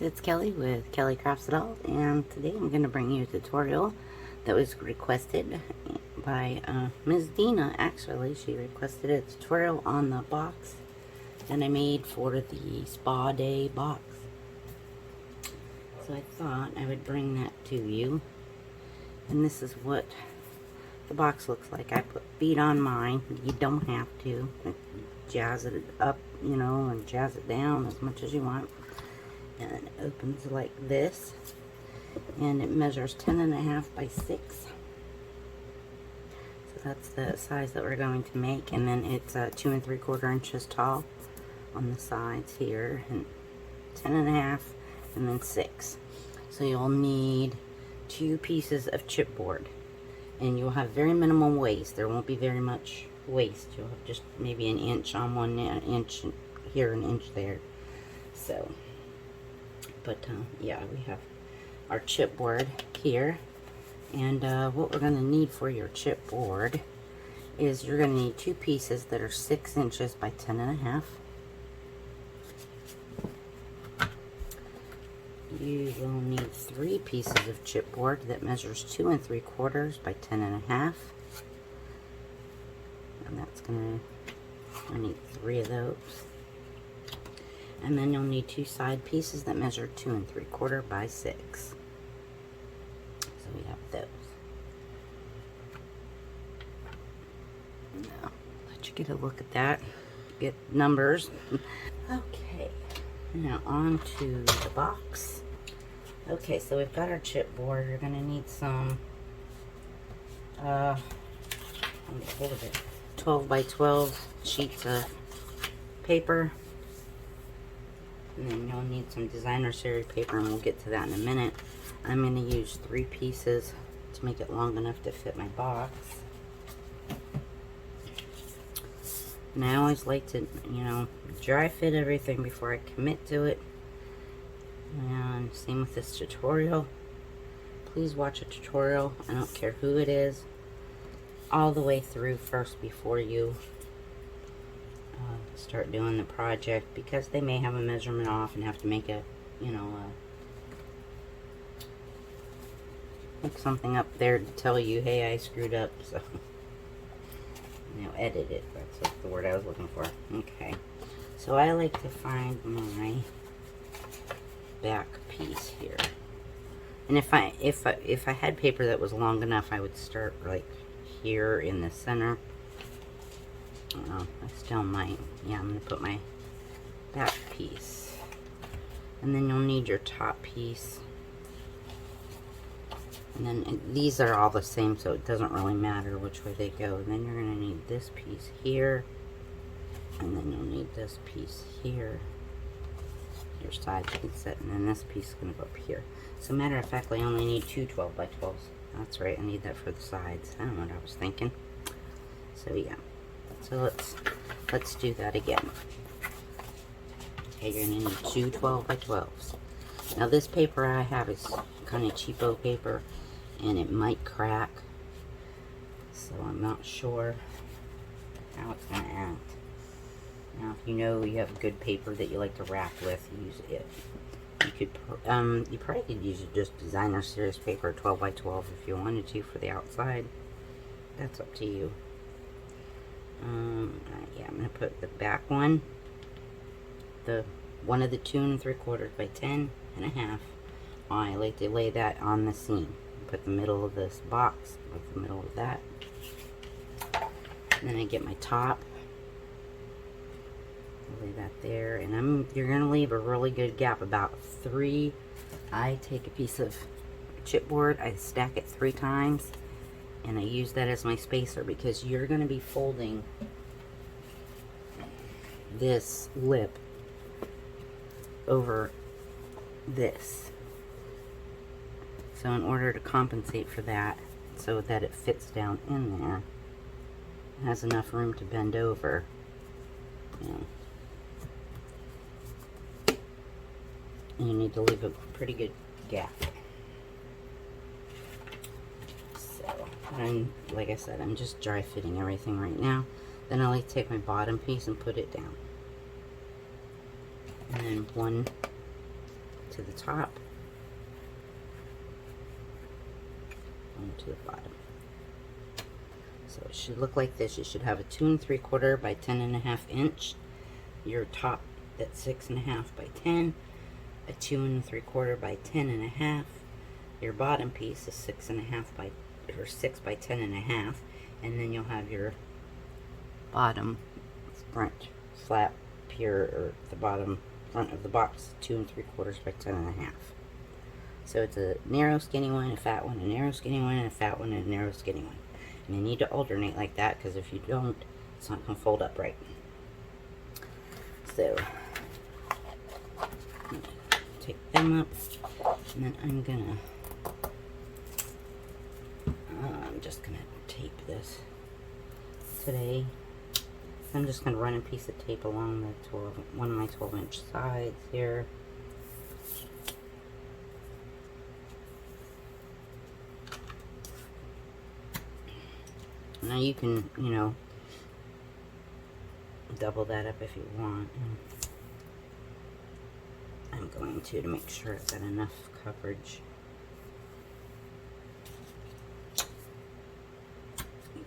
it's Kelly with Kelly Crafts It All, and today I'm going to bring you a tutorial that was requested by Ms. Dina. Actually, she requested a tutorial on the box that I made for the Spa Day box. So I thought I would bring that to you, and this is what the box looks like. I put bead on mine. You don't have to. Jazz it up, you know, and jazz it down as much as you want. And it opens like this, and it measures 10.5 by 6. So that's the size that we're going to make, and then it's 2 3/4 inches tall on the sides here, and 10.5, and then 6. So you'll need 2 pieces of chipboard, and you'll have very minimal waste. There won't be very much waste. You'll have just maybe an inch on one, an inch here, an inch there. So, but yeah, we have our chipboard here, and what we're going to need for your chipboard is you're going to need 2 pieces that are 6 inches by 10.5. You will need 3 pieces of chipboard that measures 2 3/4 by 10.5. And that's I need 3 of those. And then you'll need 2 side pieces that measure 2 3/4 by 6. So we have those. Now, let you get a look at that. Get numbers. Okay. Now on to the box. Okay, so we've got our chipboard. You're going to need some, let me get hold of it, 12 by 12 sheets of paper. And then you'll need some designer series paper, and we'll get to that in a minute. I'm going to use 3 pieces to make it long enough to fit my box. And I always like to, you know, dry fit everything before I commit to it. And same with this tutorial. Please watch a tutorial, I don't care who it is, all the way through first before you start doing the project, because they may have a measurement off and have to make a, you know, make something up there to tell you, hey, I screwed up, so, you know, edit it. That's the word I was looking for. Okay, so I like to find my back piece here, and if I had paper that was long enough, I would start like here in the center. I still might. Yeah, I'm going to put my back piece. And then you'll need your top piece. And then these are all the same, so it doesn't really matter which way they go. And then you're going to need this piece here. And then you'll need this piece here. Your side piece, and then this piece is going to go up here. So matter of fact, I only need 2 12 by 12s. That's right, I need that for the sides. I don't know what I was thinking. So yeah. So let's do that again. Okay, you're going to need 2 12 by 12s. Now this paper I have is kind of cheapo paper, and it might crack. So I'm not sure how it's going to act. Now if you know you have good paper that you like to wrap with, use it. You could, you probably could use just designer series paper, 12 by 12 if you wanted to for the outside. That's up to you. Yeah, I'm going to put the back one, one of the 2 3/4 by 10.5. I like to lay that on the seam. Put the middle of this box with the middle of that. And then I get my top. Lay that there, and you're going to leave a really good gap, about 3. I take a piece of chipboard, I stack it 3 times, and I use that as my spacer, because you're going to be folding this lip over this. So in order to compensate for that, so that it fits down in there, it has enough room to bend over, you know. You need to leave a pretty good gap. So, like I said, I'm just dry fitting everything right now. Then I like to take my bottom piece and put it down. And then one to the top, one to the bottom. So it should look like this. You should have a 2 3/4 by 10.5 inch. Your top that's 6.5 by 10, a 2 3/4 by 10.5. Your bottom piece is 6.5 by, or 6 by 10.5, and then you'll have your bottom front flap here, or the bottom front of the box, 2 3/4 by 10.5. So it's a narrow skinny one, a fat one, a narrow skinny one, and a fat one, and a narrow skinny one. And you need to alternate like that, because if you don't, it's not going to fold up right. So take them up, and then I'm just gonna tape this today. I'm just gonna run a piece of tape along the one of my 12-inch sides here. Now you can, you know, double that up if you want. I'm going to make sure I've got enough coverage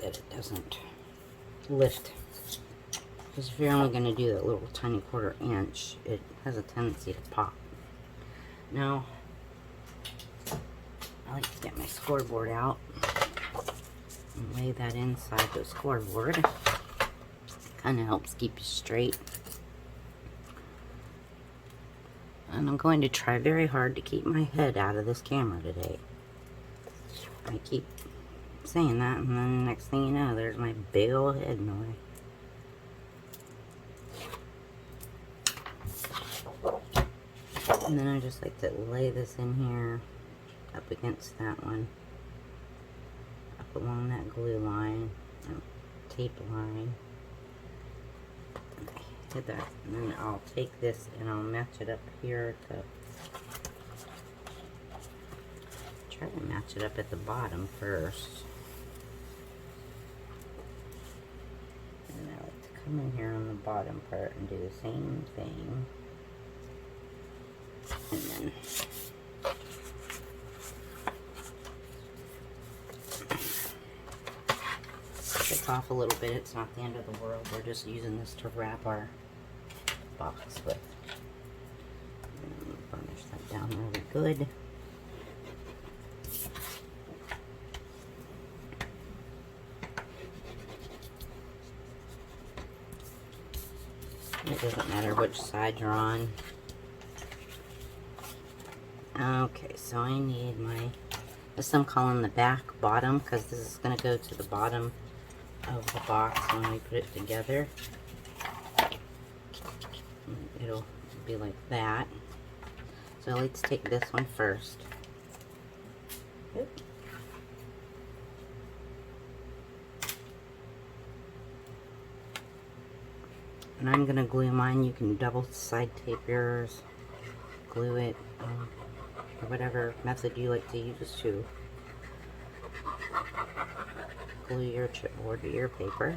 that it doesn't lift. Because if you're only going to do that little tiny 1/4 inch, it has a tendency to pop. Now, I like to get my scoreboard out and lay that inside the scoreboard. Kind of helps keep you straight. And I'm going to try very hard to keep my head out of this camera today. I keep saying that, and then the next thing you know, there's my big old head in the way. And then I just like to lay this in here, up against that one, up along that glue line, or tape line. Hit that, and then I'll take this and I'll match it up here to try to match it up at the bottom first. And I like to come in here on the bottom part and do the same thing. And then take off a little bit. It's not the end of the world. We're just using this to wrap our box with. Burnish that down really good. It doesn't matter which side you're on. Okay, so I need my, this I'm calling the back bottom, because this is going to go to the bottom of the box when we put it together. It'll be like that. So let's take this one first. Oop. And I'm going to glue mine. You can double side tape yours, glue it, or whatever method you like to use to glue your chipboard to your paper.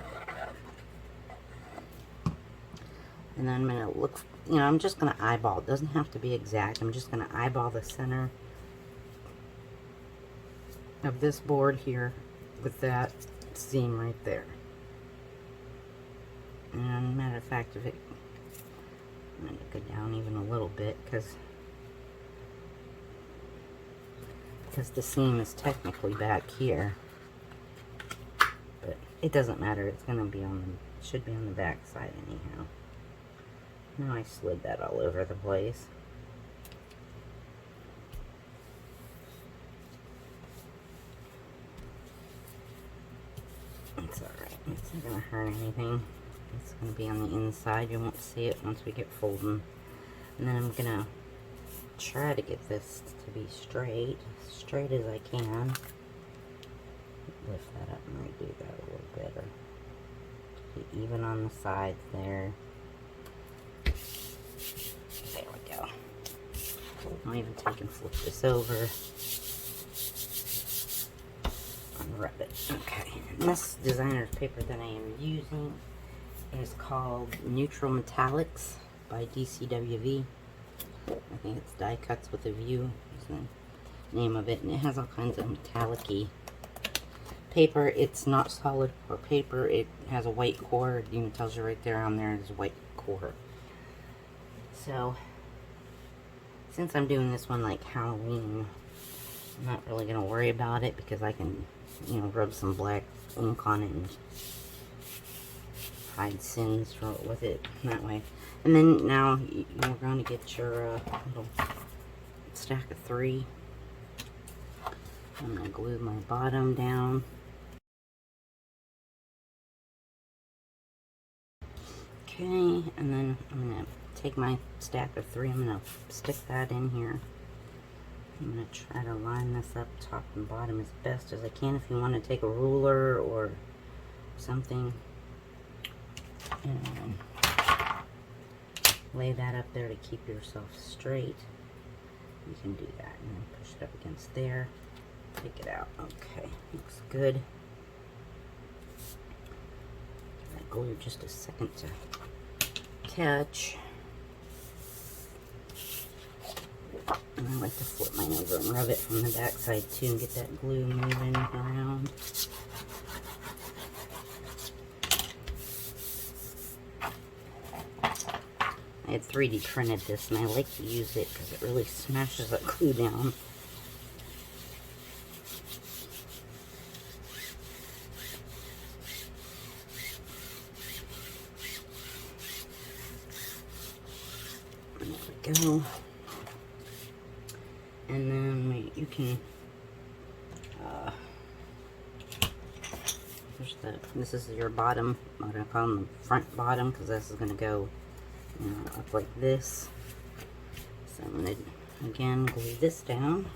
And then I'm going to look, you know, I'm just going to eyeball. It doesn't have to be exact. I'm just going to eyeball the center of this board here with that seam right there. And matter of fact, if it, I'm going to go down even a little bit because the seam is technically back here. But it doesn't matter. It's going to be on the, should be on the back side anyhow. Now I slid that all over the place. It's alright. It's not going to hurt anything. It's going to be on the inside. You won't see it once we get folding. And then I'm going to try to get this to be straight as I can. Lift that up and redo that a little better. Be even on the sides there. There we go. I'll even take and flip this over. Unwrap it. Okay. And this designer's paper that I am using is called Neutral Metallics by DCWV. I think it's Die Cuts with a View is the name of it, and it has all kinds of metallic-y paper. It's not solid or paper. It has a white core. It even tells you right there on there is a white core. So, since I'm doing this one like Halloween, I'm not really going to worry about it because I can, you know, rub some black ink on it and hide sins with it that way. And then now you're going to get your little stack of 3. I'm going to glue my bottom down. Okay, and then I'm going to take my stack of 3, I'm going to stick that in here. I'm going to try to line this up top and bottom as best as I can. If you want to take a ruler or something and lay that up there to keep yourself straight, you can do that. And then push it up against there. Take it out. Okay, looks good. Give that glue just a second to catch. And I like to flip mine over and rub it from the back side too and get that glue moving around. I had 3D printed this and I like to use it because it really smashes that glue down. There we go. And then you can, this is your bottom, I'm going to call them the front bottom because this is going to go, you know, up like this. So I'm going to, again, glue this down.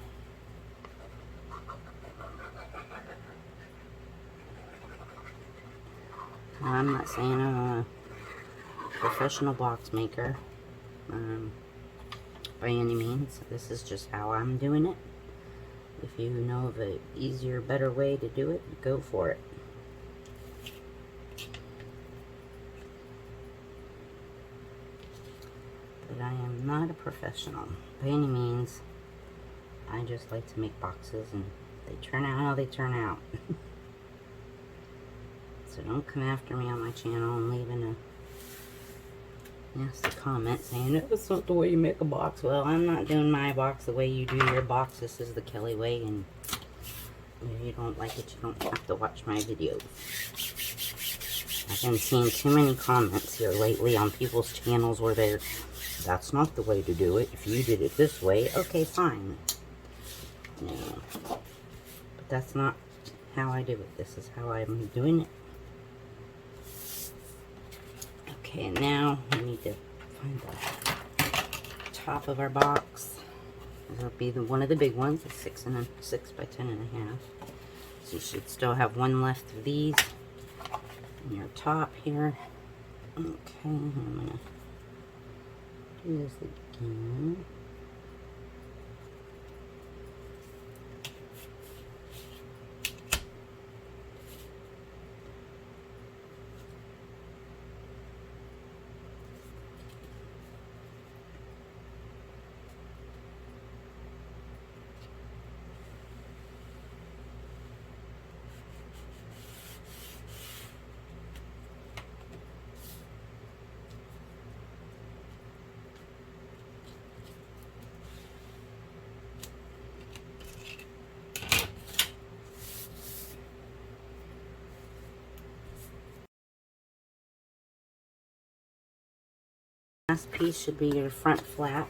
I'm not saying I'm a professional box maker. By any means. This is just how I'm doing it. If you know of an easier, better way to do it, go for it. But I am not a professional by any means. I just like to make boxes and they turn out how they turn out. So don't come after me on my channel and leaving a nasty comment saying, that's not the way you make a box. Well, I'm not doing my box the way you do your box. This is the Kelly way, and if you don't like it, you don't have to watch my videos. I've been seeing too many comments here lately on people's channels where they're, that's not the way to do it. If you did it this way, okay, fine. Yeah. But that's not how I do it. This is how I'm doing it. Okay, now we need to find the top of our box. This will be one of the big ones, a 6 by 10.5. So you should still have one left of these in your top here. Okay, I'm gonna do this again. Last piece should be your front flap.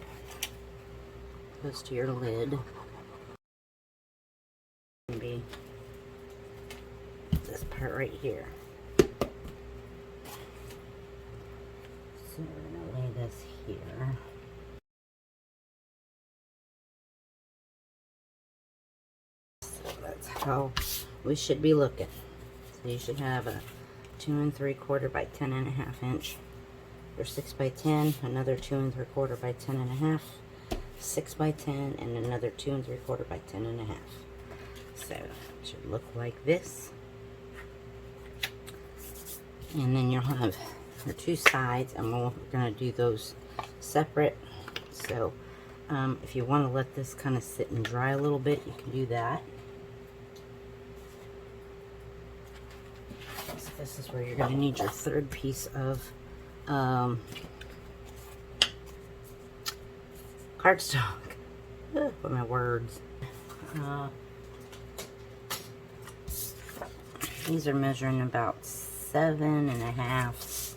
Goes to your lid. It'll be this part right here. So we're gonna lay this here. So that's how we should be looking. So you should have a 2 3/4 by 10.5 inch. Or 6 by 10, another 2 3/4 by 10.5, 6 by 10, and another 2 3/4 by 10.5. So it should look like this. And then you'll have your 2 sides, and we're going to do those separate. So If you want to let this kind of sit and dry a little bit, you can do that. So this is where you're going to need your third piece of cardstock. What my words. These are measuring about 7.5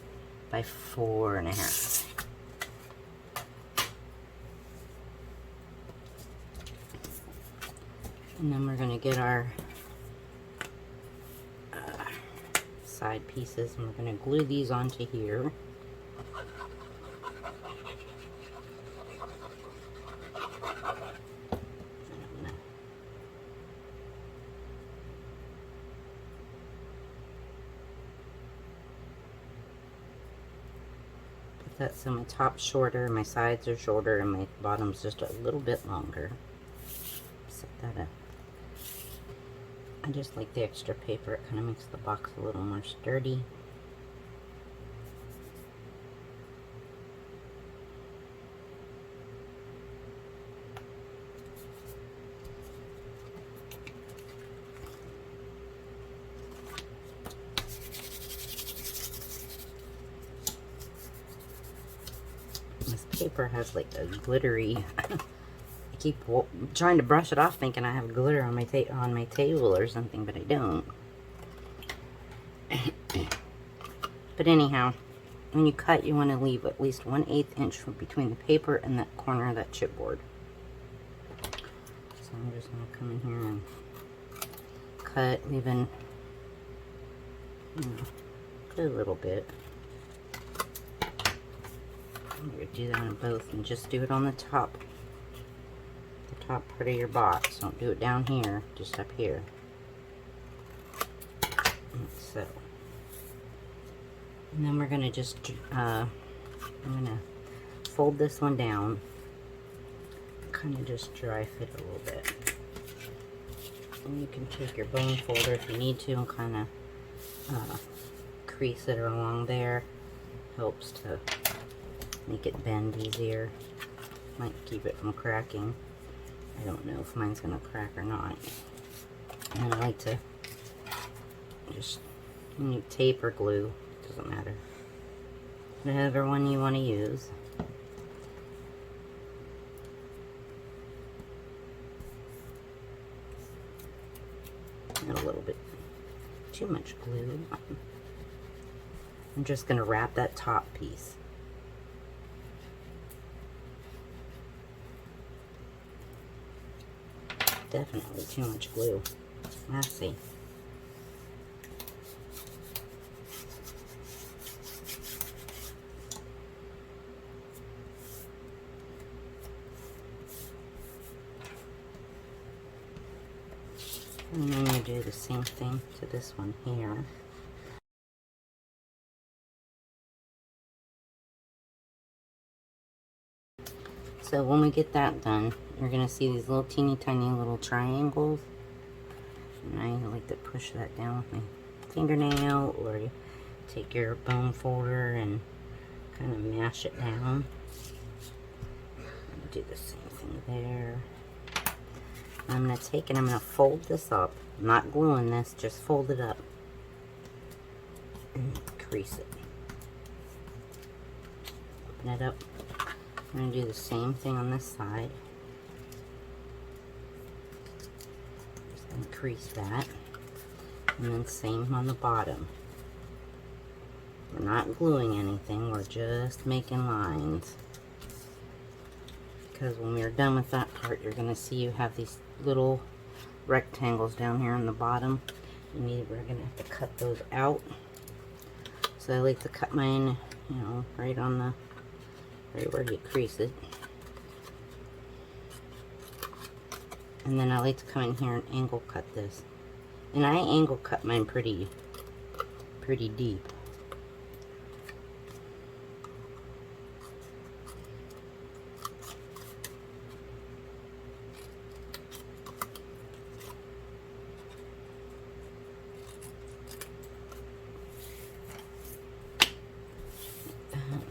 by 4.5. And then we're going to get our side pieces, and we're going to glue these onto here. Put that so my top's shorter, my sides are shorter, and my bottom's just a little bit longer. Set that up. I just like the extra paper. It kind of makes the box a little more sturdy. This paper has like a glittery keep trying to brush it off thinking I have glitter on my table or something, but I don't. But anyhow, when you cut, you want to leave at least 1/8 inch between the paper and that corner of that chipboard. So I'm just going to come in here and cut, leaving, cut a little bit. I'm going to do that on both, and just do it on the top part of your box. Don't do it down here, just up here. So, and then we're gonna just I'm gonna fold this one down, kind of just dry fit a little bit. And you can take your bone folder if you need to and kind of crease it along there. Helps to make it bend easier. Might keep it from cracking. I don't know if mine's gonna crack or not. And I like to just use tape or glue, doesn't matter. Whatever one you want to use. And a little bit too much glue. I'm just gonna wrap that top piece. Definitely too much glue. Let's see. And then you do the same thing to this one here. So when we get that done, you're going to see these little teeny tiny little triangles. And I like to push that down with my fingernail, or you take your bone folder and kind of mash it down. Do the same thing there. I'm going to take and I'm going to fold this up. I'm not gluing this, just fold it up. And crease it. Open it up. I'm going to do the same thing on this side. Just going to crease that. And then same on the bottom. We're not gluing anything, we're just making lines. Because when we're done with that part, you're going to see you have these little rectangles down here on the bottom. We're going to have to cut those out. So I like to cut mine, you know, right on the, right where you crease it. And then I like to come in here and angle cut this. And I angle cut mine pretty deep.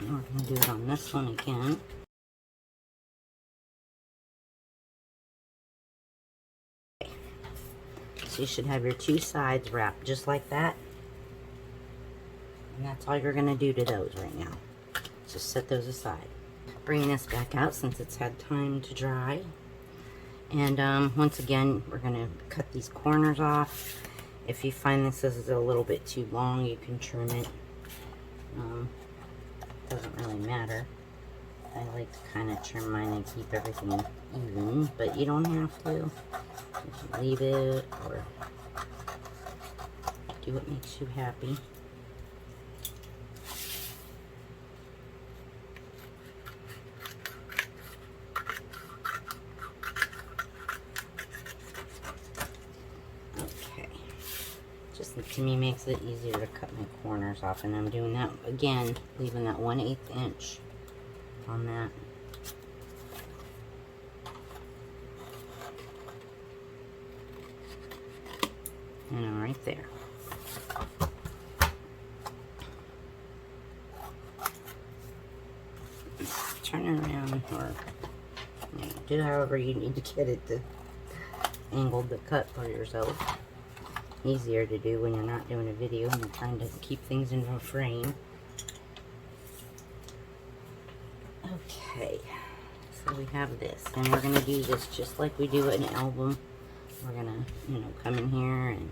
We're going to do it on this one again. So you should have your 2 sides wrapped just like that. And that's all you're going to do to those right now. Just set those aside. Bringing this back out since it's had time to dry. And once again, we're going to cut these corners off. If you find this is a little bit too long, you can trim it. Doesn't really matter. I like to kind of trim mine and keep everything even, but you don't have to. You can leave it or do what makes you happy. Okay. Just to me makes it easier to cut my corners off, and I'm doing that again, leaving that 1/8 inch on that. And I'm right there. Turn it around, or do however you need to get it to angled the cut for yourself. Easier to do when you're not doing a video and you're trying to keep things in a frame. Okay, so we have this, and we're going to do this just like we do an album. We're going to, come in here and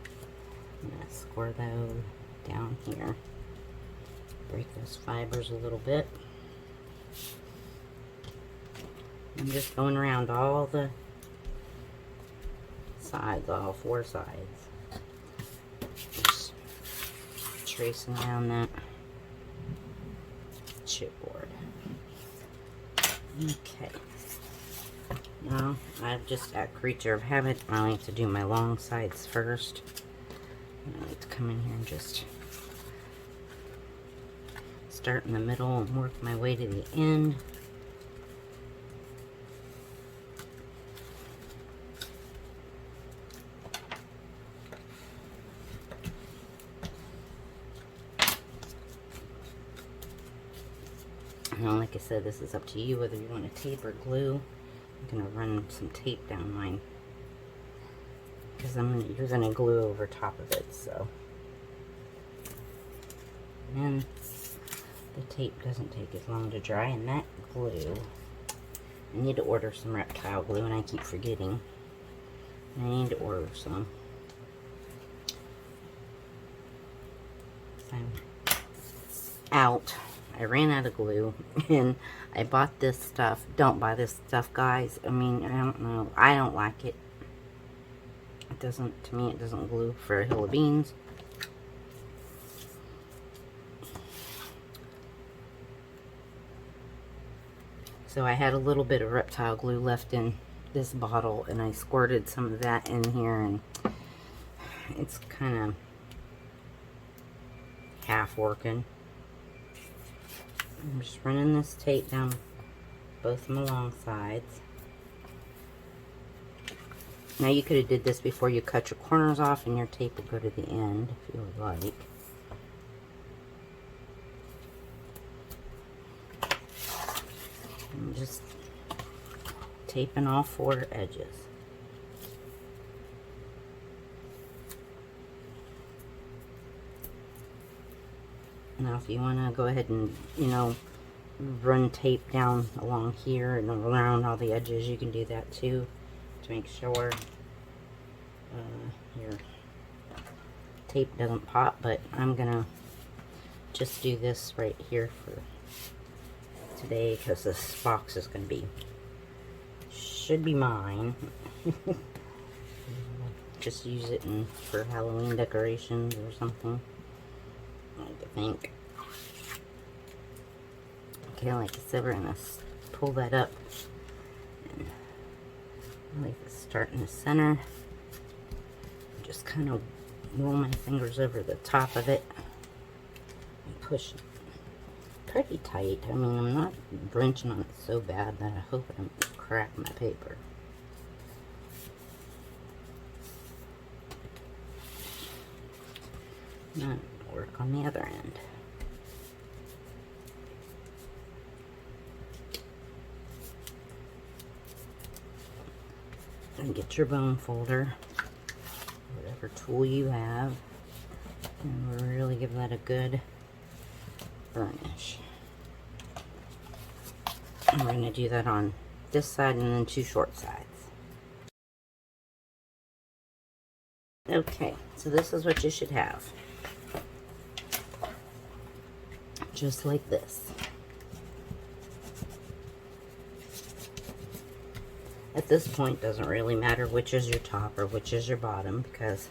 I'm going to score those down here. Break those fibers a little bit. I'm just going around all the sides, all 4 sides. Just tracing around that chipboard. Okay. Now, I've just a creature of habit. I like to do my long sides first. And I like to come in here and just start in the middle and work my way to the end. Now, like I said, this is up to you whether you want to tape or glue. I'm going to run some tape down mine because you're going to glue over top of it. So, and the tape doesn't take as long to dry, and that glue, I need to order some Reptile glue, and I keep forgetting. I need to order some. I'm out. I ran out of glue, and I bought this stuff. Don't buy this stuff, guys. I mean, I don't know. I don't like it. It doesn't, to me, it doesn't glue for a hill of beans. So I had a little bit of Reptile glue left in this bottle, and I squirted some of that in here, and it's kind of half working. I'm just running this tape down both my long sides. Now you could have did this before you cut your corners off, and your tape will go to the end if you would like. I'm just taping all 4 edges. Now if you want to go ahead and, run tape down along here and around all the edges, you can do that too, to make sure your tape doesn't pop. But I'm going to just do this right here for today because this box is going to be, should be mine. Just use it for Halloween decorations or something, I think. Okay, like I said, we're going to pull that up. And I like to start in the center. Just kind of roll my fingers over the top of it and push it pretty tight. I mean, I'm not wrenching on it so bad that I hope I don't crack my paper. Now, work on the other end. And get your bone folder, whatever whatever tool you have. And we'll really give that a good burnish. And we're going to do that on this side and then 2 short sides. Okay, so this is what you should have. Just like this. At this point, doesn't really matter which is your top or which is your bottom because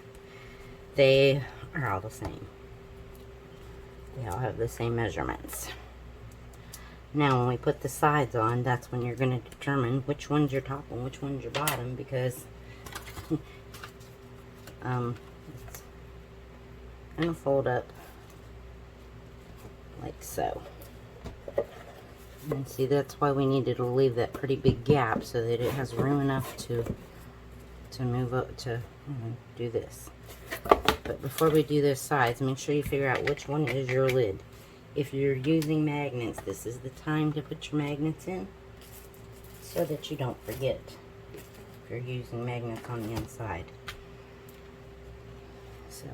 they are all the same. They all have the same measurements. Now, when we put the sides on, that's when you're going to determine which one's your top and which one's your bottom because it's going to fold up like so. And see, that's why we needed to leave that pretty big gap so that it has room enough to move up to do this. But before we do those sides, make sure you figure out which one is your lid. If you're using magnets, this is the time to put your magnets in so that you don't forget if you're using magnets on the inside. So,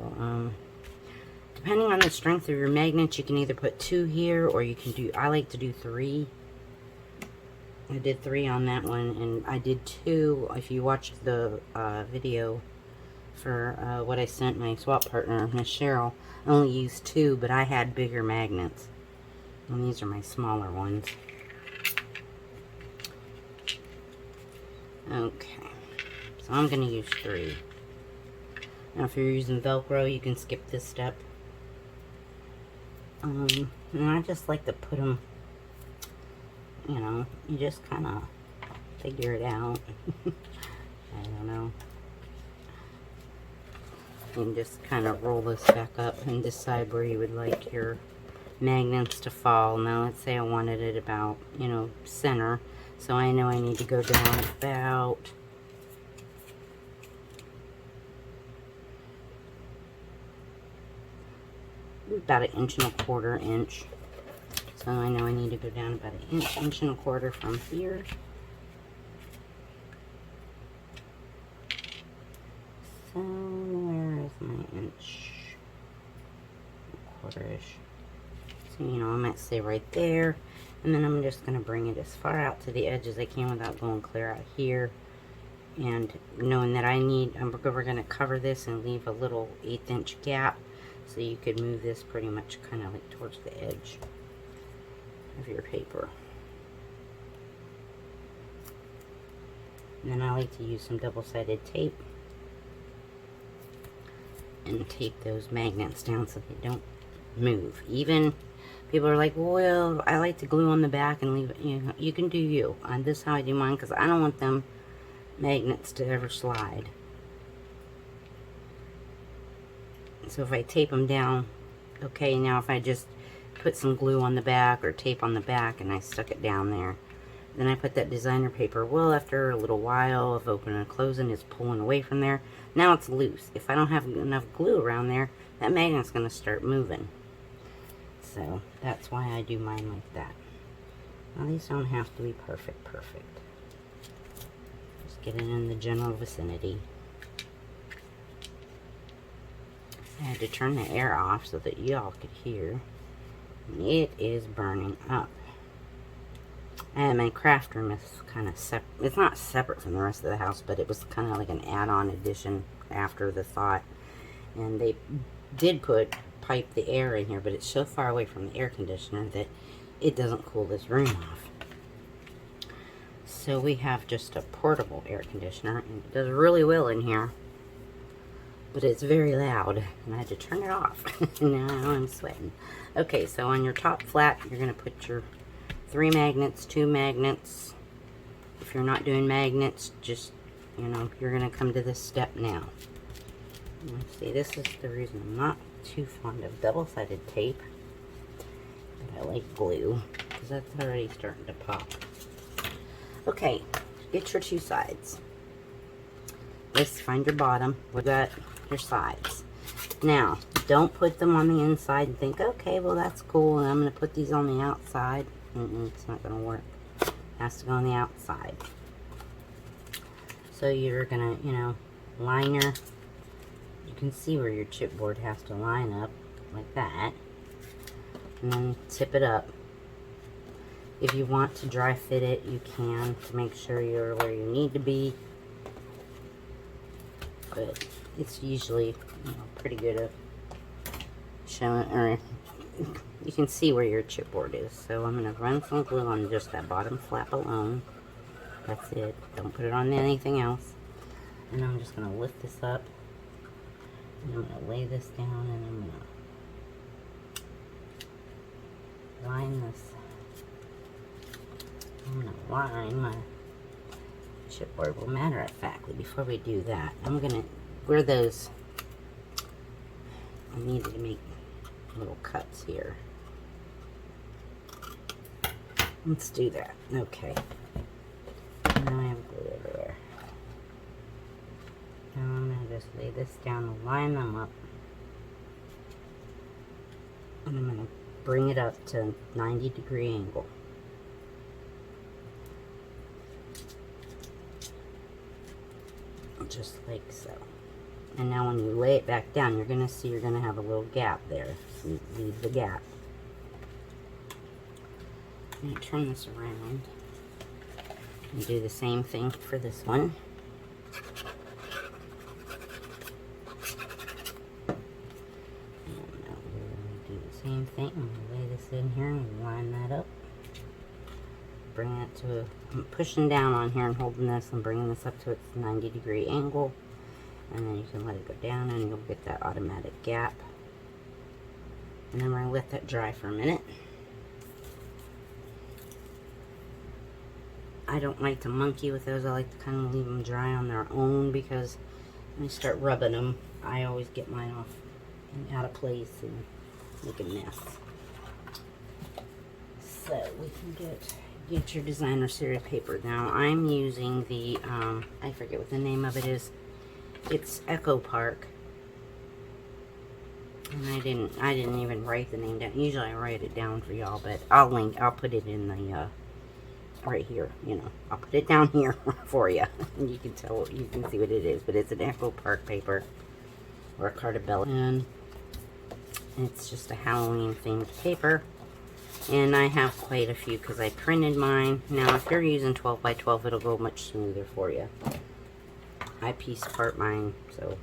depending on the strength of your magnets, you can either put 2 here or you can do, I like to do 3. I did 3 on that one, and I did 2. If you watched the video for what I sent my swap partner, Miss Cheryl, I only used 2, but I had bigger magnets. And these are my smaller ones. Okay, so I'm going to use 3. Now if you're using Velcro, you can skip this step. And I just like to put them, you know, you just kind of figure it out. I don't know. You can just kind of roll this back up and decide where you would like your magnets to fall. Now let's say I wanted it about, you know, center. So I know I need to go down about an 1.25 inches. So I know I need to go down about an inch, 1.25 inches from here. So where is my 1.25 inches? So, you know, I might say right there. And then I'm just going to bring it as far out to the edge as I can without going clear out here. And knowing that we're going to cover this and leave a little 1/8 inch gap. So you could move this pretty much kind of like towards the edge of your paper. And then I like to use some double-sided tape and tape those magnets down so they don't move. Even people are like, well, I like to glue on the back and leave it. You know, you can do you. This is how I do mine because I don't want them magnets to ever slide. So if I tape them down, okay, now if I just put some glue on the back or tape on the back and I stuck it down there, then I put that designer paper, well, after a little while of opening and closing, it's pulling away from there. Now it's loose. If I don't have enough glue around there, that magnet's going to start moving. So that's why I do mine like that. Now these don't have to be perfect. Just get it in the general vicinity. I had to turn the air off so that y'all could hear. It is burning up. And my craft room is kind of separate. It's not separate from the rest of the house, but it was kind of like an add-on addition after the thought. And they did pipe the air in here, but it's so far away from the air conditioner that it doesn't cool this room off. So we have just a portable air conditioner, and it does really well in here. But it's very loud, and I had to turn it off. Now I'm sweating. Okay, so on your top flat, you're going to put your 3 magnets, 2 magnets. If you're not doing magnets, just, you know, you're going to come to this step now. Let's see, this is the reason I'm not too fond of double-sided tape. But I like glue, because that's already starting to pop. Okay, get your 2 sides. Let's find your bottom. We got your sides. Now, don't put them on the inside and think, okay, well, that's cool, and I'm going to put these on the outside. It's not going to work. It has to go on the outside. So you're going to, you know, line your you can see where your chipboard has to line up, like that. And then tip it up. If you want to dry fit it, you can, to make sure you're where you need to be. But it's usually, you know, pretty good at showing, or you can see where your chipboard is. So I'm going to run some glue on just that bottom flap alone. That's it. Don't put it on anything else. And I'm just going to lift this up. And I'm going to lay this down, and I'm going to line this. I'm going to line my chipboard. Well, matter of factly, before we do that, I'm going to, where those, I needed to make little cuts here. Let's do that. Okay. Now I have glue everywhere. Now I'm going to just lay this down and line them up. And I'm going to bring it up to 90-degree angle. Just like so. And now when you lay it back down, you're going to see you're going to have a little gap there. So leave the gap. I'm going to turn this around and do the same thing for this one. And now we're going to do the same thing. I'm going to lay this in here and line that up. Bring it to, I'm pushing down on here and holding this and bringing this up to its 90-degree angle. And then you can let it go down and you'll get that automatic gap. And then we're going to let that dry for a minute. I don't like to monkey with those. I like to kind of leave them dry on their own, because when I start rubbing them, I always get mine off and out of place and make a mess. So we can get your designer series paper. Now I'm using the, I forget what the name of it is. It's Echo Park. And I didn't even write the name down. Usually I write it down for y'all, but I'll put it in the, right here, you know. I'll put it down here for you. And you can see what it is, but it's an Echo Park paper, or a Cartabella. And it's just a Halloween themed paper. And I have quite a few because I printed mine. Now, if you're using 12 by 12, it'll go much smoother for you. I piece part mine, so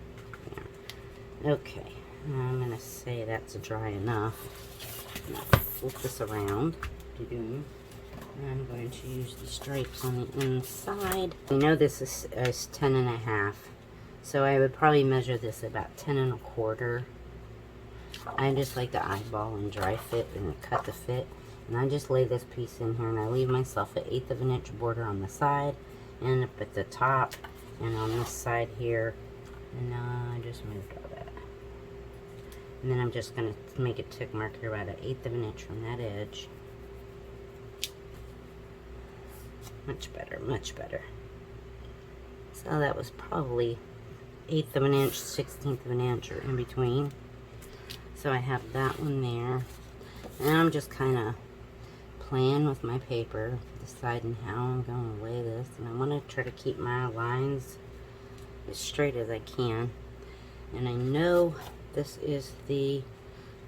yeah. Okay, now I'm going to say that's dry enough. Now, flip this around. And I'm going to use the stripes on the inside. I know this is 10 and a half, so I would probably measure this about 10 and a quarter. I just like to eyeball and dry fit and cut the fit. And I just lay this piece in here and I leave myself an 1/8 of an inch border on the side and up at the top and on this side here. And I just moved all that. And then I'm just going to make a tick mark here about an 1/8 of an inch from that edge. Much better, much better. So that was probably 1/8 of an inch, 1/16 of an inch, or in between. So I have that one there. And I'm just kind of playing with my paper, deciding how I'm going to lay this. And I want to try to keep my lines as straight as I can. And I know this is the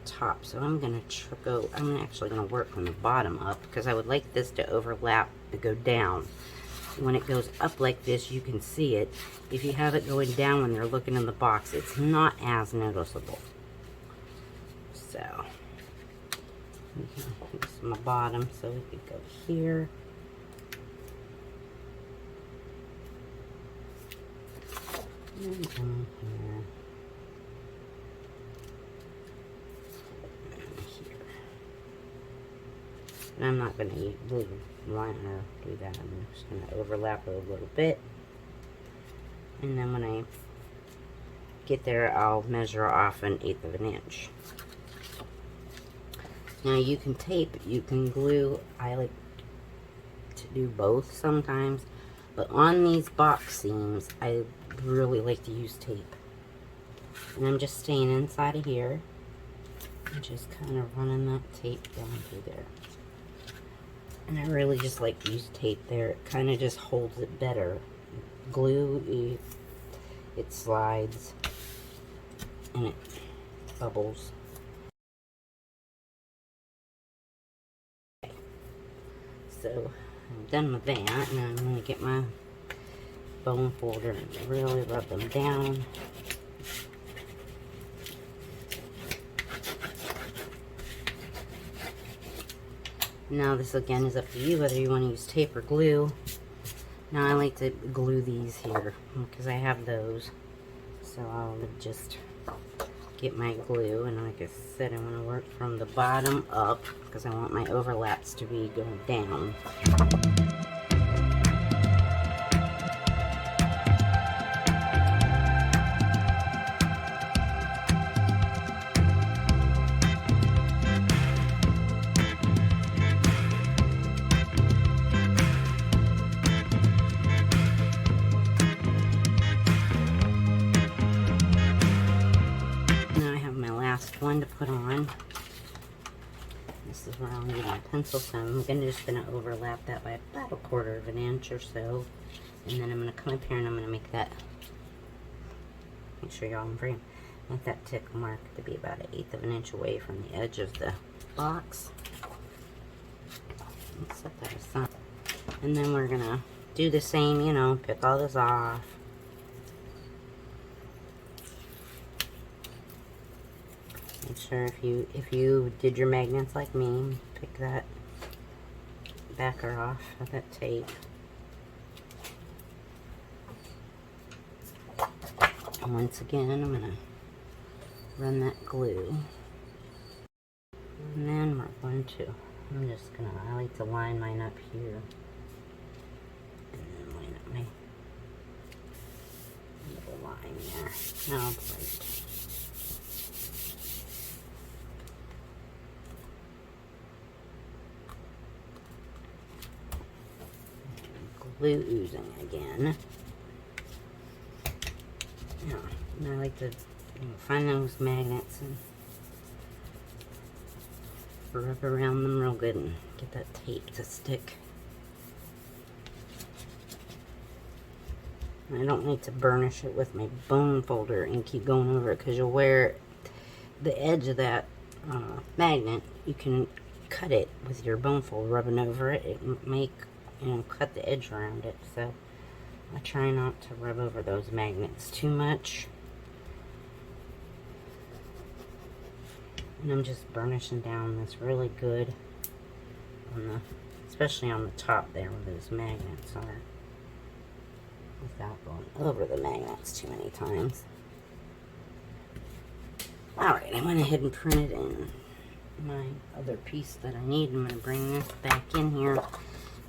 top, so I'm going to I'm actually going to work from the bottom up, because I would like this to overlap to go down. When it goes up like this, you can see it. If you have it going down when they're looking in the box, it's not as noticeable. So, this is my bottom, so we could go here. And down here. And here. And I'm not going to glue line or do that. I'm just going to overlap it a little bit. And then when I get there, I'll measure off an 1/8 of an inch. Now you can tape, you can glue. I like to do both sometimes, but on these box seams, I really like to use tape. And I'm just staying inside of here and just kind of running that tape down through there. And I really just like to use tape there. It kind of just holds it better. Glue, it slides. and it bubbles. Okay. So I'm done with that, and I'm going to get my bone folder and really rub them down. Now this again is up to you whether you want to use tape or glue. Now I like to glue these here because I have those. So I'll just get my glue, and like I said, I want to work from the bottom up because I want my overlaps to be going down. One to put on. This is where I'll need my pencil, so I'm just going to overlap that by about 1/4 of an inch or so, and then I'm going to come up here and I'm going to make sure y'all in frame, make that tick mark to be about 1/8 of an inch away from the edge of the box. Let's set that aside, and then we're going to do the same, you know, pick all this off. Make sure if you did your magnets like me, pick that backer off of that tape. And once again, I'm going to run that glue. And then we're going to, I like to line mine up here. And then line up my little line there. Now I'll plate. Glue oozing again. Yeah, and I like to find those magnets and rub around them real good and get that tape to stick. I don't need to burnish it with my bone folder and keep going over it, because you'll wear the edge of that magnet. You can cut it with your bone folder rubbing over it. It make, you know, cut the edge around it. So I try not to rub over those magnets too much. And I'm just burnishing down this really good on the, especially on the top there where those magnets are, without going over the magnets too many times. Alright, I went ahead and printed in my other piece that I need. I'm going to bring this back in here.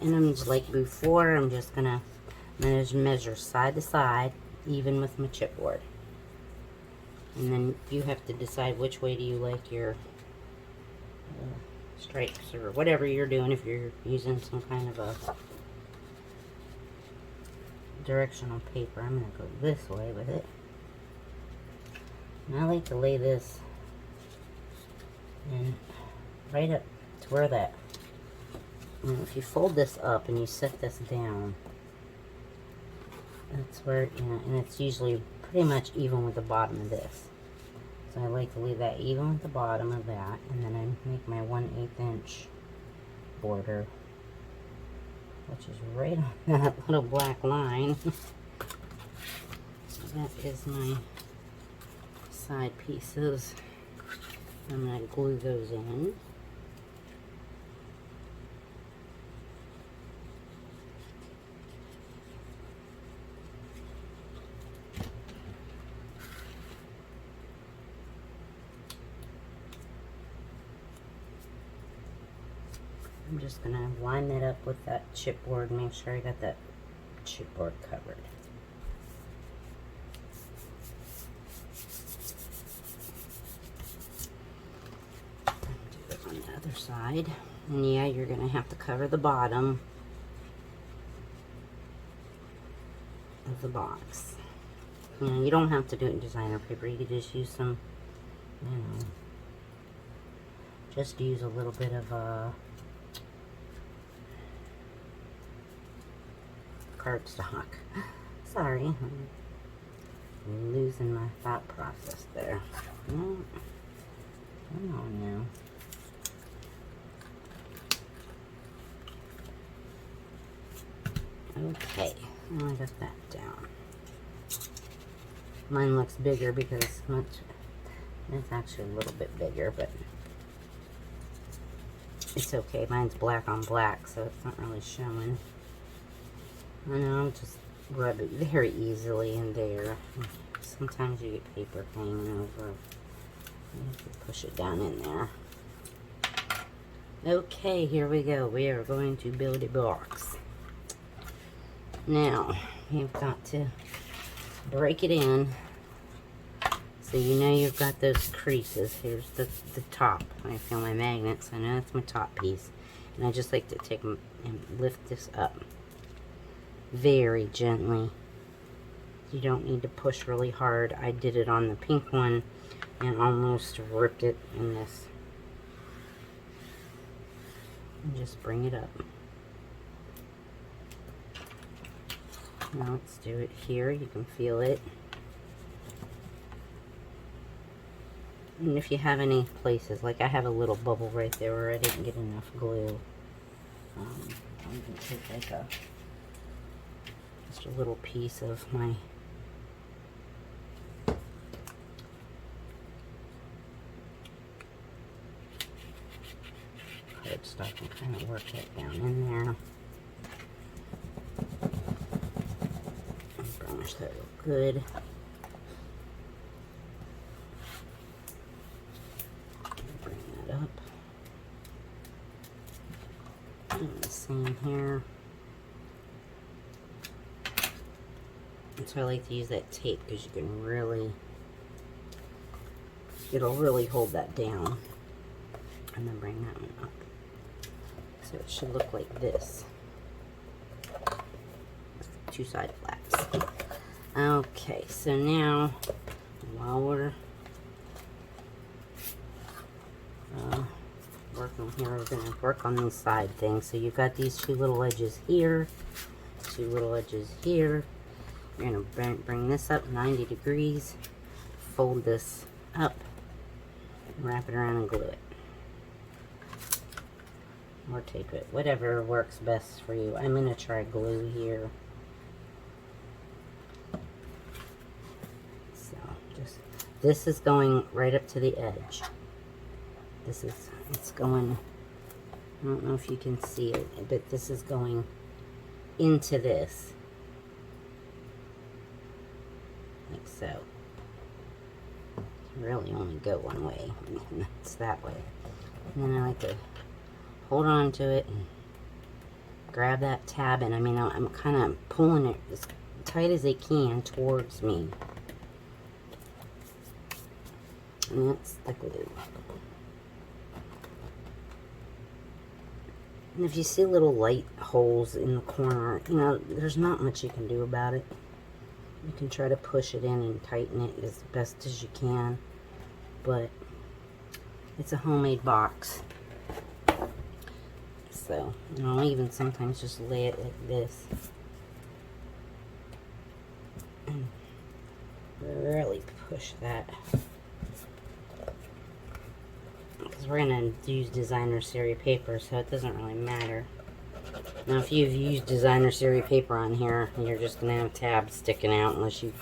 And I'm just like before, I'm just going to measure side to side, even with my chipboard. And then you have to decide which way do you like your stripes or whatever you're doing, if you're using some kind of a directional paper. I'm going to go this way with it. And I like to lay this in right up to where that, you know, if you fold this up and you set this down, that's where, you know, and it's usually pretty much even with the bottom of this. So I like to leave that even with the bottom of that, and then I make my 1/8 inch border, which is right on that little black line. So that is my side pieces. I'm going to glue those in. I'm just going to line that up with that chipboard and make sure I got that chipboard covered. Do it on the other side. And yeah, you're going to have to cover the bottom of the box. You know, you don't have to do it in designer paper. You could just use some, you know, just use a little bit of cardstock. Sorry. losing my thought process there. No. Come on now. Okay, now I got that down. Mine looks bigger because it's actually a little bit bigger, but it's okay. Mine's black on black, so it's not really showing. I know, just rub it very easily in there. Sometimes you get paper hanging over. You have to push it down in there. Okay, here we go. We are going to build a box. Now, you've got to break it in so you know you've got those creases. Here's the top. I feel my magnets. I know that's my top piece. And I just like to take them and lift this up very gently. You don't need to push really hard. I did it on the pink one and almost ripped it in this. And just bring it up. Now let's do it here. You can feel it. And if you have any places, like I have a little bubble right there where I didn't get enough glue. I'm going to take like just a little piece of my cardstock and kind of work that down in there. Burnish that real good. Bring that up. And the same here. And so I like to use that tape because you can really, it'll really hold that down. And then bring that one up. So it should look like this. Two side flaps. Okay, so now while we're working here, we're going to work on these side things. So you've got these two little edges here, two little edges here. You're going to bring this up 90 degrees, fold this up, wrap it around and glue it. Or tape it, whatever works best for you. I'm going to try glue here. So just, this is going right up to the edge. This is, it's going, I don't know if you can see it, but this is going into this. Like so. You really only go one way, and that's that way. And then I like to hold on to it and grab that tab, and I mean I'm kind of pulling it as tight as I can towards me, and that's the glue. And if you see little light holes in the corner, you know, there's not much you can do about it. You can try to push it in and tighten it as best as you can, but it's a homemade box. So, and I'll even sometimes just lay it like this. And really push that. Because we're going to use designer series paper, so it doesn't really matter. Now, if you've used designer series paper on here, you're just going to have tabs sticking out unless you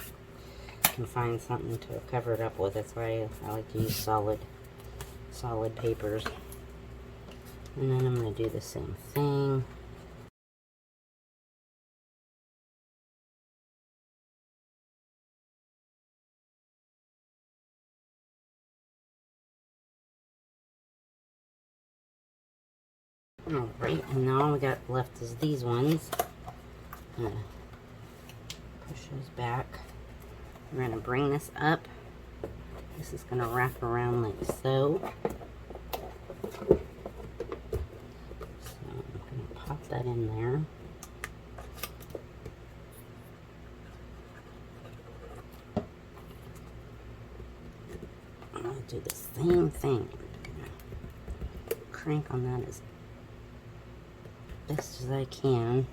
can find something to cover it up with. That's why I like to use solid papers. And then I'm going to do the same thing. Alright, and now all we got left is these ones. I'm going to push those back. We're going to bring this up. This is going to wrap around like so. Pop that in there. I'm going to do the same thing. I'm going to crank on that as best as I can.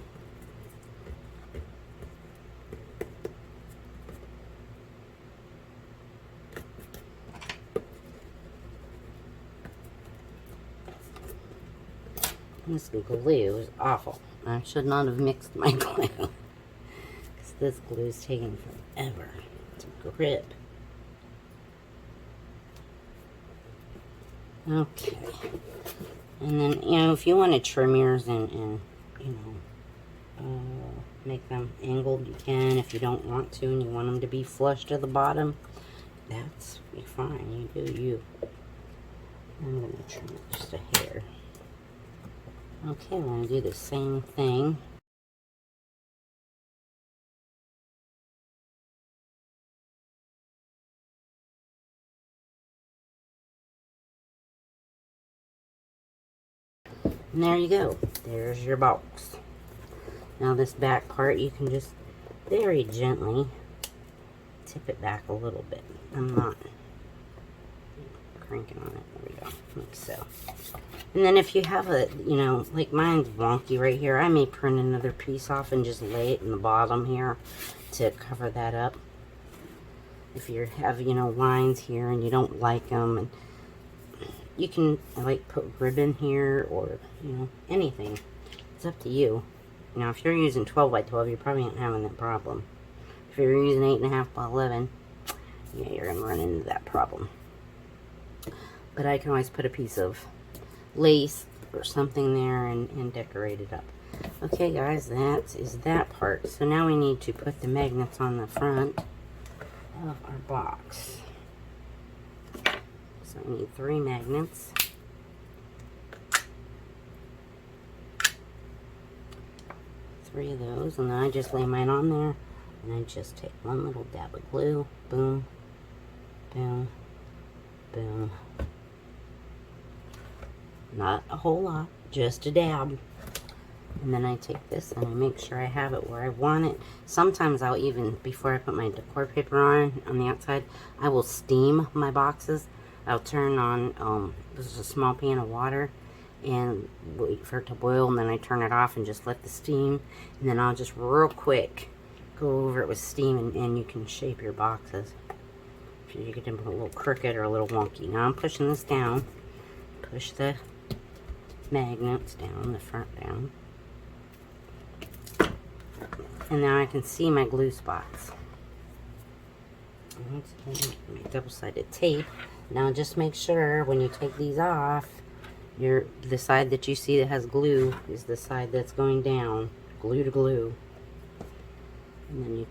This glue is awful. I should not have mixed my glue. Because this glue is taking forever to grip. Okay. And then, you know, if you want to trim yours and you know, make them angled, you can. If you don't want to and you want them to be flush to the bottom, that's fine. You do you. I'm going to trim it just a hair. Okay, I'm going to do the same thing. And there you go. There's your box. Now this back part, you can just very gently tip it back a little bit. I'm not cranking on it. There we go. Like so. And then if you have a, you know, like mine's wonky right here, I may print another piece off and just lay it in the bottom here to cover that up. If you have, you know, lines here and you don't like them, and you can like put ribbon here or, you know, anything. It's up to you. Now, if you're using 12 by 12, you're probably not having that problem. If you're using 8.5 by 11, yeah, you're going to run into that problem. But I can always put a piece of lace or something there and decorate it up. Okay, guys, that is that part. So now we need to put the magnets on the front of our box. So we need 3 magnets. 3 of those, and then I just lay mine on there, and I just take one little dab of glue, boom, boom, boom. Not a whole lot, just a dab. And then I take this and I make sure I have it where I want it. Sometimes I'll even, before I put my decor paper on the outside, I will steam my boxes. I'll turn on, this is a small pan of water, and wait for it to boil, and then I turn it off and just let the steam, and then I'll just real quick go over it with steam, and you can shape your boxes. If you get them a little crooked or a little wonky. Now I'm pushing this down, push the magnets down, the front down, and now I can see my glue spots. My double-sided tape. Now just make sure when you take these off, the side that you see that has glue is the side that's going down, glue to glue. And then you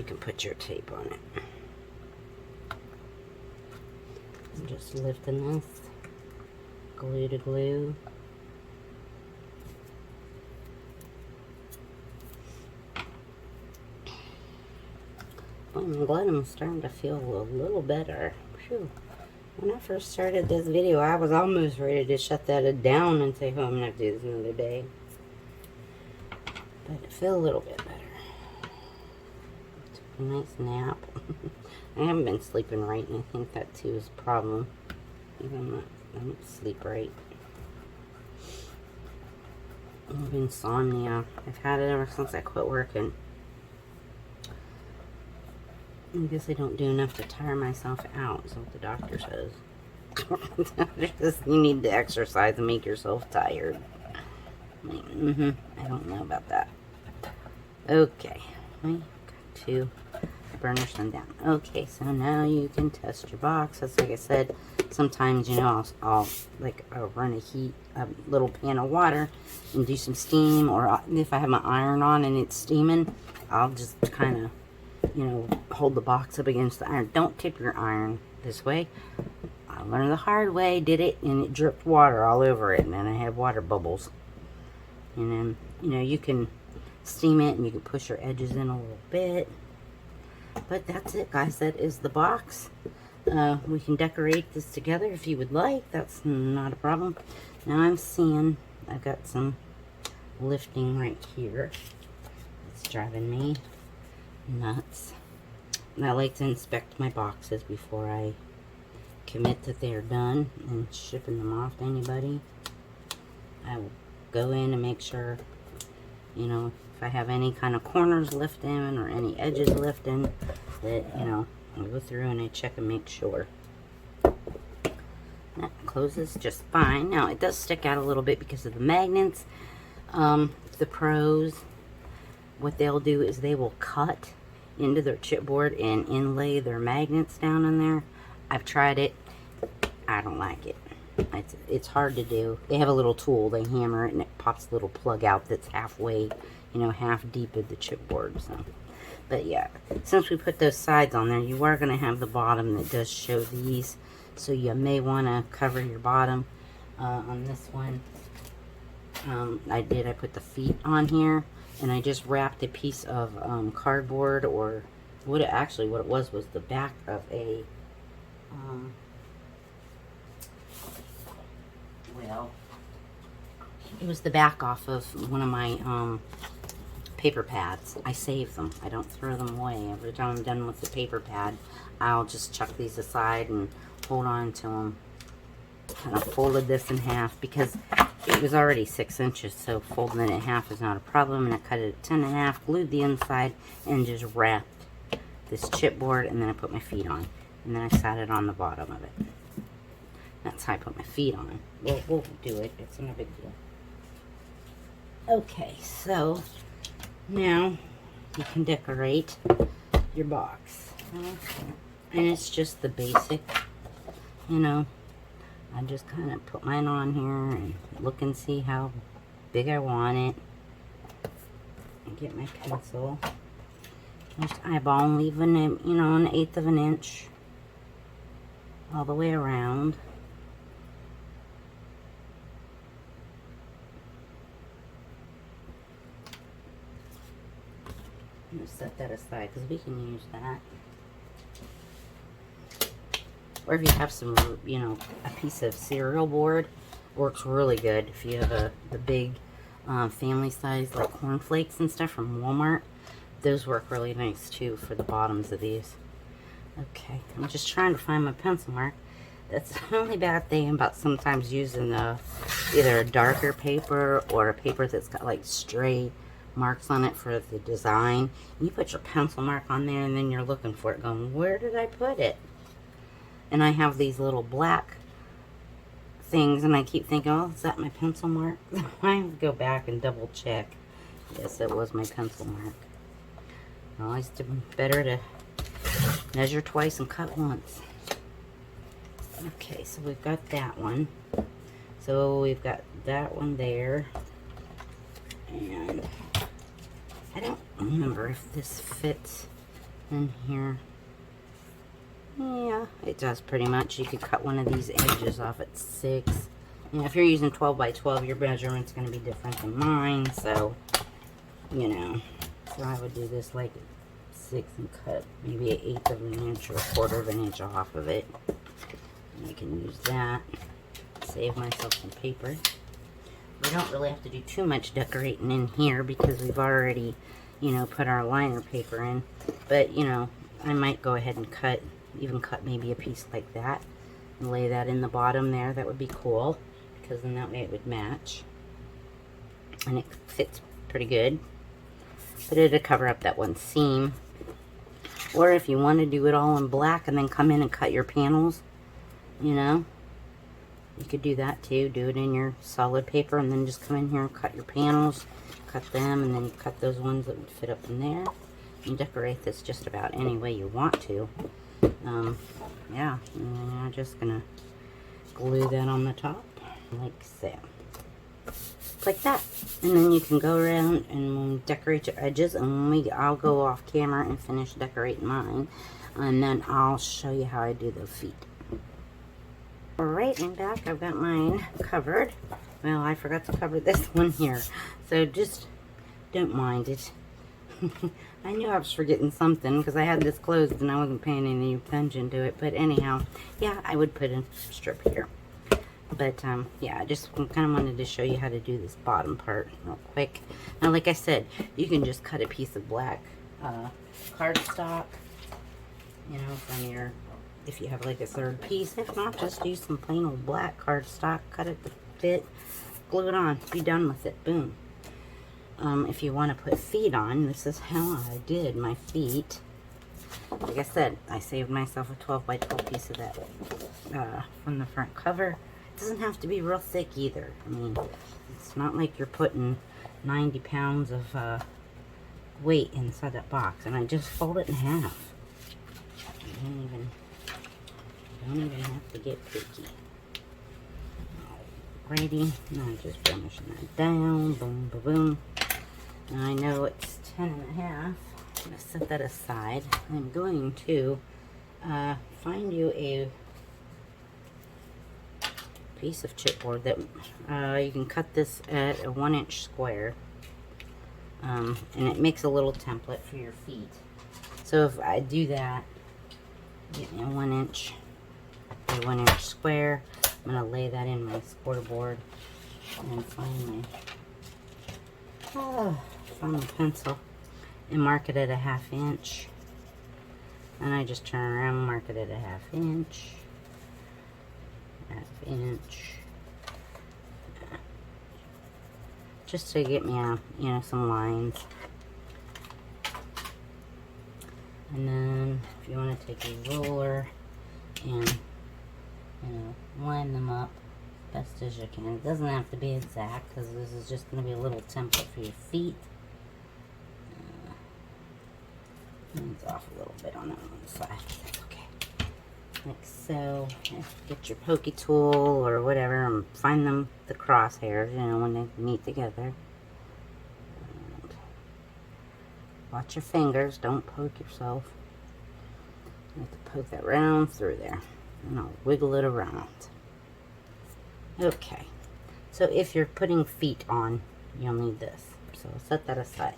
can put your tape on it. I'm just lifting this, glue to glue. I'm glad I'm starting to feel a little better. Whew. When I first started this video, I was almost ready to shut that down and say, oh, I'm going to do this another day. But I feel a little bit better. Took a nice nap. I haven't been sleeping right, and I think that too is a problem. I don't sleep right. I have insomnia. I've had it ever since I quit working. I guess I don't do enough to tire myself out, is what the doctor says. You need to exercise and make yourself tired. I don't know about that. Okay, I got to burnish them down. Okay, so now you can test your box. That's like I said, sometimes, you know, I'll run a little pan of water and do some steam, or if I have my iron on and it's steaming, I'll just kind of, you know, hold the box up against the iron. Don't tip your iron this way. I learned the hard way, did it, and it dripped water all over it, and then I had water bubbles. And then, you know, you can steam it, and you can push your edges in a little bit. But that's it, guys. That is the box. We can decorate this together if you would like. That's not a problem. Now I'm seeing I've got some lifting right here. It's driving me nuts. And I like to inspect my boxes before I commit that they're done and shipping them off to anybody. I will go in and make sure, you know, if I have any kind of corners lifting or any edges lifting, that, you know, I go through and I check and make sure. That closes just fine. Now it does stick out a little bit because of the magnets. The pros, what they'll do is they will cut into their chipboard and inlay their magnets down in there. I've tried it. I don't like it. It's hard to do. They have a little tool. They hammer it and it pops a little plug out that's halfway, you know, half deep in the chipboard. So, but yeah, since we put those sides on there, you are going to have the bottom that does show these. So you may want to cover your bottom on this one. I put the feet on here, and I just wrapped a piece of cardboard, or what it was the back of a well, it was the back off of one of my paper pads. I save them. I don't throw them away. Every time I'm done with the paper pad, I'll just chuck these aside and hold on to them. Kind of folded this in half because it was already 6 inches, so folding it in half is not a problem. And I cut it at 10 and a half, glued the inside, and just wrapped this chipboard, and then I put my feet on. And then I sat it on the bottom of it. That's how I put my feet on. We'll do it. It's not a big deal. Okay, so now you can decorate your box. And it's just the basic, you know. I just kind of put mine on here and look and see how big I want it. And get my pencil. Just eyeball and leave an, you know, 1/8 of an inch all the way around. I'm going to set that aside because we can use that. Or if you have some, you know, a piece of cereal board, works really good. If you have the big family size, like cornflakes and stuff from Walmart, those work really nice too for the bottoms of these. Okay, I'm just trying to find my pencil mark. That's the only bad thing about sometimes using either a darker paper or a paper that's got like stray marks on it for the design. And you put your pencil mark on there and then you're looking for it going, where did I put it? And I have these little black things, and I keep thinking, oh, is that my pencil mark? I go back and double check. Yes, it was my pencil mark. Always better to measure twice and cut once. Okay, so we've got that one. So we've got that one there. And I don't remember if this fits in here. Yeah, it does pretty much. You could cut one of these edges off at 6. You know, if you're using 12 by 12, your measurement's going to be different than mine. So, you know, so I would do this like 6 and cut maybe 1/8 of an inch or 1/4 of an inch off of it. And I can use that. Save myself some paper. We don't really have to do too much decorating in here because we've already, you know, put our liner paper in. But, you know, I might go ahead and even cut maybe a piece like that and lay that in the bottom there. That would be cool because then that way it would match and it fits pretty good, but it'd cover up that one seam. Or if you want to do it all in black and then come in and cut your panels, you know, you could do that too. Do it in your solid paper and then just come in here and cut your panels, cut them, and then you cut those ones that would fit up in there. You decorate this just about any way you want to. Yeah, and then I'm just gonna glue that on the top like so, like that, and then you can go around and decorate your edges, and I'll go off camera and finish decorating mine, and then I'll show you how I do the feet. Alright, I'm back. I've got mine covered. Well, I forgot to cover this one here, so just don't mind it. I knew I was forgetting something because I had this closed and I wasn't paying any attention to it. But anyhow, yeah, I would put a strip here. But, yeah, I just kind of wanted to show you how to do this bottom part real quick. Now, like I said, you can just cut a piece of black cardstock, you know, from your, if you have like a 3rd piece. If not, just use some plain old black cardstock, cut it to fit, glue it on, be done with it, boom. If you want to put feet on, this is how I did my feet. Like I said, I saved myself a 12 by 12 piece of that from the front cover. It doesn't have to be real thick either. I mean, it's not like you're putting 90 pounds of weight inside that box. And I just fold it in half. You don't even have to get picky. Alrighty, now I'm just finishing that down. Boom, boom, boom. Now I know it's 10 and a half. I'm going to set that aside. I'm going to find you a piece of chipboard that you can cut this at a 1-inch square. And it makes a little template for your feet. So if I do that, get me a 1-inch square. I'm going to lay that in my scoreboard and find my pencil and mark it at a 1/2 inch. And I just turn around and mark it at a 1/2 inch. 1/2 inch. Just to get me some lines. And then if you want to take a ruler and line them up best as you can. It doesn't have to be exact because this is just going to be a little template for your feet. It's off a little bit on that one side. That's okay. Like so. Get your pokey tool or whatever and find the crosshairs, when they meet together. And watch your fingers. Don't poke yourself. You have to poke that round through there. And I'll wiggle it around. Okay. So if you're putting feet on, you'll need this. So I'll set that aside.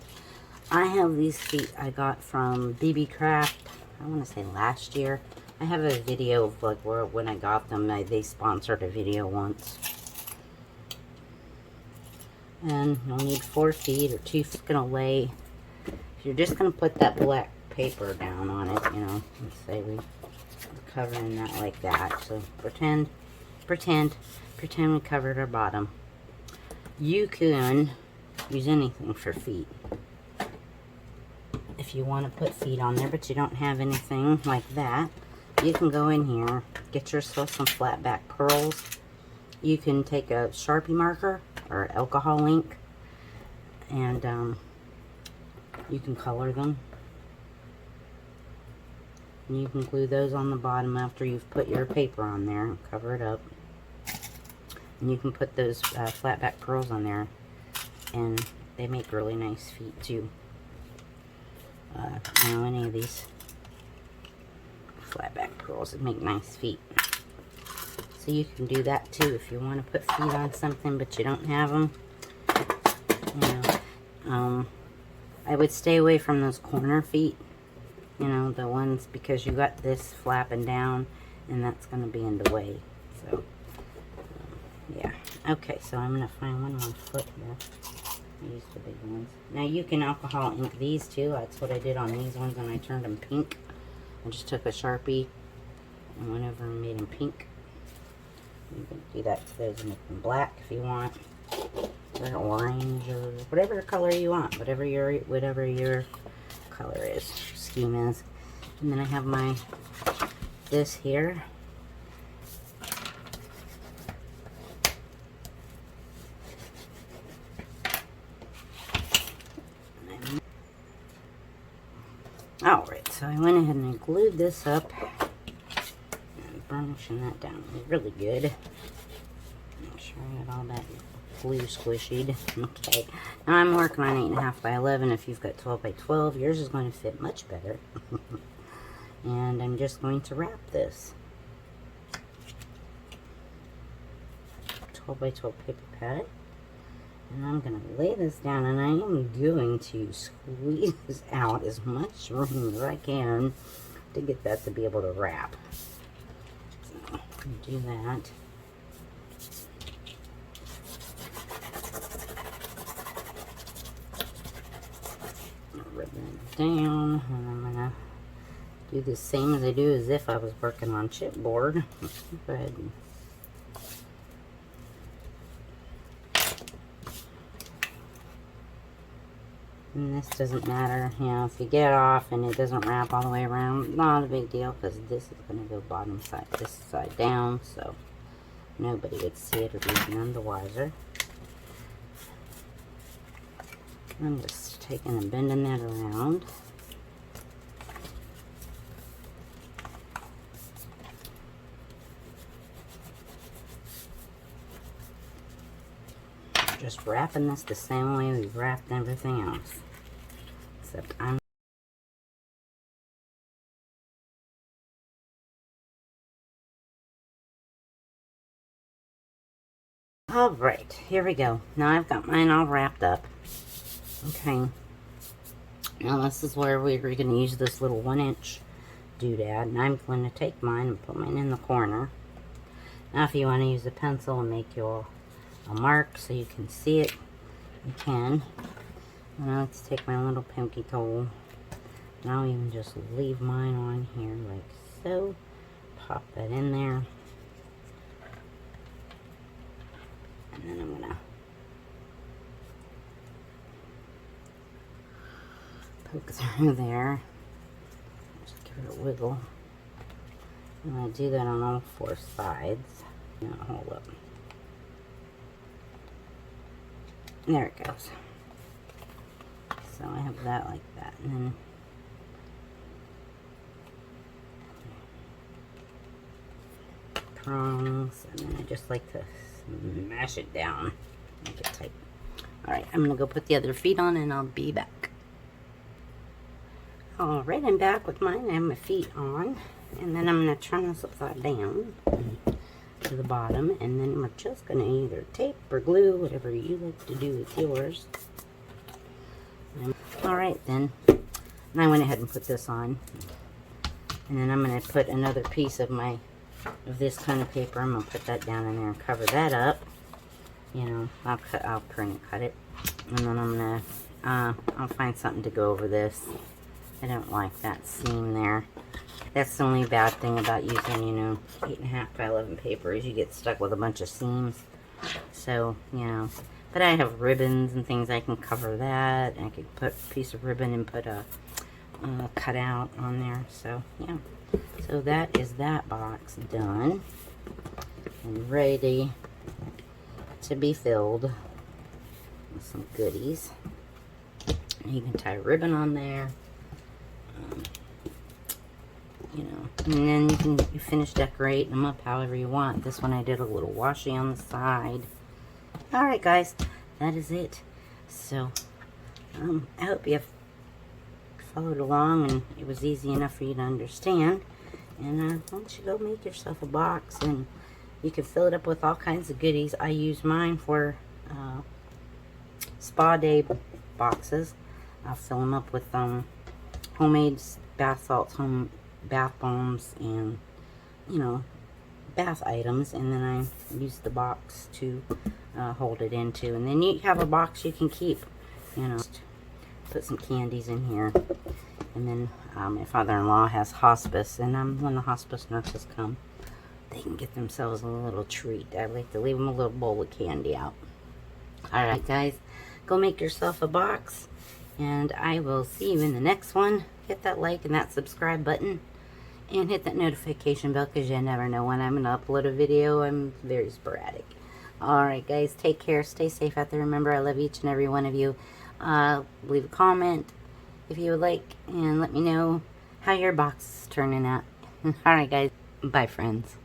I have these feet I got from BB Craft, I want to say last year. I have a video of like when I got them. They sponsored a video once. And you'll need 4 feet or 2 feet. Gonna lay. You're just gonna put that black paper down on it. Let's say we're covering that like that. So pretend we covered our bottom. You can use anything for feet. If you want to put feet on there, but you don't have anything like that, you can go in here, get yourself some flat back pearls. You can take a Sharpie marker or alcohol ink, and you can color them. And you can glue those on the bottom after you've put your paper on there and cover it up. And you can put those flat back pearls on there, and they make really nice feet too. Any of these flat back pearls that make nice feet. So you can do that too if you want to put feet on something but you don't have them. I would stay away from those corner feet. The ones, because you got this flapping down and that's going to be in the way. So, yeah. Okay, so I'm going to find one more foot here. I used the big ones. Now you can alcohol ink these too. That's what I did on these ones, and I turned them pink. I just took a Sharpie and went over and made them pink. You can do that to those and make them black if you want, or orange, or whatever color you want, whatever your color is, scheme is. And then I have this here. Alright, so I went ahead and glued this up and burnishing that down really good. Make sure I got all that glue squishied. Okay, now I'm working on 8.5 by 11. If you've got 12 by 12, yours is going to fit much better. And I'm just going to wrap this 12 by 12 paper pad. And I'm going to lay this down, and I am going to squeeze out as much room as I can to get that to be able to wrap. So, do that. Rub that down, and I'm going to do the same as I do as if I was working on chipboard. Go ahead and And this doesn't matter, you know, if you get off and it doesn't wrap all the way around, not a big deal, because this is going to go bottom side, this side down, so nobody would see it or be none the wiser. I'm just taking and bending that around. Just wrapping this the same way we've wrapped everything else. Except I'm alright, here we go. Now I've got mine all wrapped up. Okay. Now this is where we're going to use this little 1-inch doodad. And I'm going to take mine and put mine in the corner. Now if you want to use a pencil and make your a mark so you can see it, you can. Now let's take my little pinky tool. Now I'll even just leave mine on here like so. Pop that in there. And then I'm gonna poke through there. Just give it a wiggle. And I do that on all 4 sides. Now hold up. There it goes. So I have that like that, and then prongs, and then I just like to smash it down, make it tight. Alright, I'm gonna go put the other feet on and I'll be back. Alright, I'm back with mine. I have my feet on, and then I'm gonna turn this upside down to the bottom, and then we're just gonna either tape or glue, whatever you like to do with yours. Alright then, and I went ahead and put this on, and then I'm gonna put another piece of this kind of paper. I'm gonna put that down in there and cover that up. You know, I'll print and cut it, and then I'm gonna I'll find something to go over this. I don't like that seam there. That's the only bad thing about using, you know, 8.5 by 11 paper, is you get stuck with a bunch of seams. So, you know, but I have ribbons and things I can cover that. I could put a piece of ribbon and put a cutout on there. So, yeah. So that is that box done and ready to be filled with some goodies. You can tie a ribbon on there. You know, and then you finish decorating them up however you want. This one I did a little washi on the side. Alright guys, that is it. So, I hope you followed along and it was easy enough for you to understand. And why don't you go make yourself a box, and you can fill it up with all kinds of goodies. I use mine for spa day boxes. I'll fill them up with homemade bath salts, home bath bombs, and you know, bath items, and then I use the box to hold it into. And then you have a box you can keep, you know, put some candies in here. And then my father-in-law has hospice, and when the hospice nurses come, they can get themselves a little treat. I like to leave them a little bowl of candy out. Alright guys, go make yourself a box, and I will see you in the next one. Hit that like and that subscribe button, and hit that notification bell, because you never know when I'm going to upload a video. I'm very sporadic. Alright guys, take care, stay safe out there. Remember, I love each and every one of you. Leave a comment if you would like, and let me know how your box is turning out. Alright guys, bye friends.